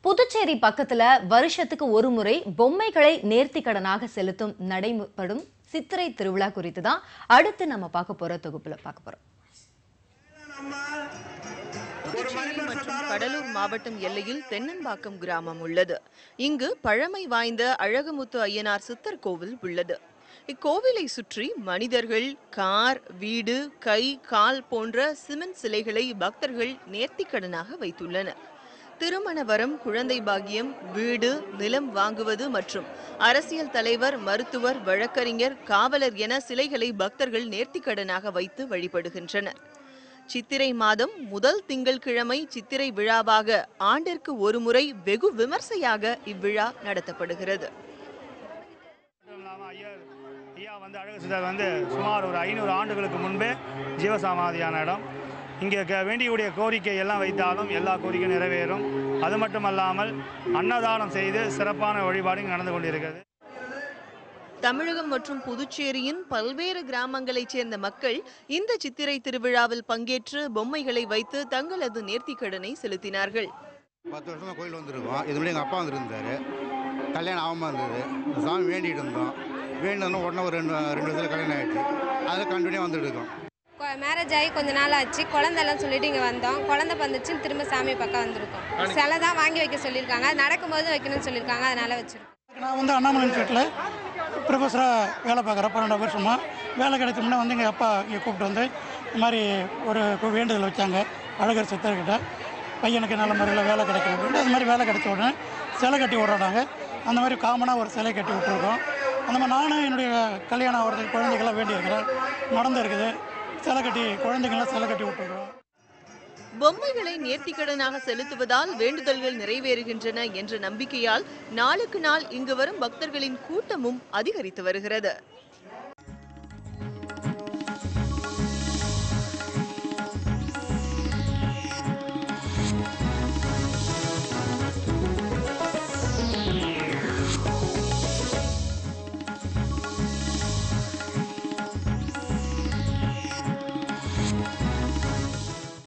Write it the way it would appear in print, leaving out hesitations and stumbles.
புதுச்சேரி பக்கத்துல வருஷத்துக்கு ஒரு முறை பொம்மைகளை நேர்த்திக்கடனாக செலுத்தும் நடைபெறும் சித்திரை திருவிழா குறித்து தான் அடுத்து நம்ம பார்க்க போற தொகுப்புல பார்க்க போறோம். புதுச்சேரி மற்றும் கடலூர் மாவட்டம் எல்லையில் தென்னம்பாக்கம் கிராமம் உள்ளது. இங்கு பழமை வாய்ந்த அழகுமுத்து ஐயனார் சித்தர் கோவில் உள்ளது. இக்கோவிலை சுற்றி மனிதர்கள், கார், வீடு, கை, கால் போன்ற சிமெண்ட் சிலைகளை பக்தர்கள் நேர்த்திக்கடனாக வைத்துள்ளனர். திருமண வரம், குழந்தை பாக்கியம், வீடு, நிலம் வாங்குவது மற்றும் அரசியல் தலைவர், மருத்துவர், வழக்கறிஞர், காவலர் என சிலைகளை பக்தர்கள் நேர்த்திக்கடனாக வைத்து வழிபடுகின்றனர். சித்திரை மாதம் முதல் திங்கட்கிழமை சித்திரை விழாவாக ஆண்டிற்கு ஒரு முறை வெகு விமர்சையாக இவ்விழா நடத்தப்படுகிறது. அழகு சித்தர் சுமார் ஒரு 500 ஆண்டுகளுக்கு முன்பே ஜீவசமாதியான இடம். இங்கே வேண்டியுடைய கோரிக்கை எல்லாம் வைத்தாலும் எல்லா கோரிக்கையும் நிறைவேறும். அது மட்டுமல்லாமல் அன்னதானம் செய்து சிறப்பான வழிபாடு நடந்து கொண்டிருக்கிறது. தமிழகம் மற்றும் புதுச்சேரியின் பல்வேறு கிராமங்களைச் சேர்ந்த மக்கள் இந்த சித்திரை திருவிழாவில் பங்கேற்று பொம்மைகளை வைத்து தங்களது நேர்த்திக்கடனை செலுத்தினார்கள். 10 வருஷமா கோயில் வந்திருக்கோம். இது முன்னாடி எங்கள் அப்பா வந்துருந்தாரு. கல்யாணம் ஆகாமல் இருந்தது. சாமி வேண்டிகிட்டு இருந்தோம். வேண்டினோம் உடனே ஒரு ரெண்டு வருஷத்தில் கல்யாணம் ஆகிடுச்சு. அதில் கண்டினியூ வந்துட்டு இருக்கோம். மேரேஜ் ஆகி கொஞ்ச நாள் ஆச்சு. குழந்தைலாம் சொல்லிட்டு இங்கே வந்தோம். குழந்தை வந்துச்சுன்னு திரும்ப சாமி பக்கம் வந்திருக்கோம். சிலை தான் வாங்கி வைக்க சொல்லியிருக்காங்க. அது நடக்கும்போது வைக்கணும்னு சொல்லியிருக்காங்க. அதனால வச்சிருக்கோம். நான் அண்ணாமலை இன்ஸ்டியூட்டில் ப்ரொஃபஸராக வேலை பார்க்குறேன். 12 வருஷமாக வேலை கிடைச்சோம்னா எங்கள் அப்பா இங்கே கூப்பிட்டு இந்த மாதிரி ஒரு வேண்டுதல் வச்சாங்க அழகர் சித்தர்கிட்ட. பையனுக்கு நல்ல முறையில் வேலை கிடைக்கும் அப்படின்ட்டு அது மாதிரி வேலை கிடைச்ச உடனே சிலை கட்டி விட்றாங்க. அந்த மாதிரி காமனாக ஒரு சிலை கட்டி விட்டுருக்கோம். அந்த மாதிரி நானும் என்னுடைய கல்யாணம் ஆகிறதுக்கு குழந்தைகள்லாம் வேண்டியிருக்கிறேன். நடந்திருக்குது. சிலை கட்டி குழந்தைங்களாம் சிலை கட்டி விட்டுருக்கோம். பொம்மைகளை நேர்த்திக்கடனாக செலுத்துவதால் வேண்டுதல்கள் நிறைவேறுகின்றன என்ற நம்பிக்கையால் நாளுக்கு நாள் இங்கு வரும் பக்தர்களின் கூட்டமும் அதிகரித்து வருகிறது.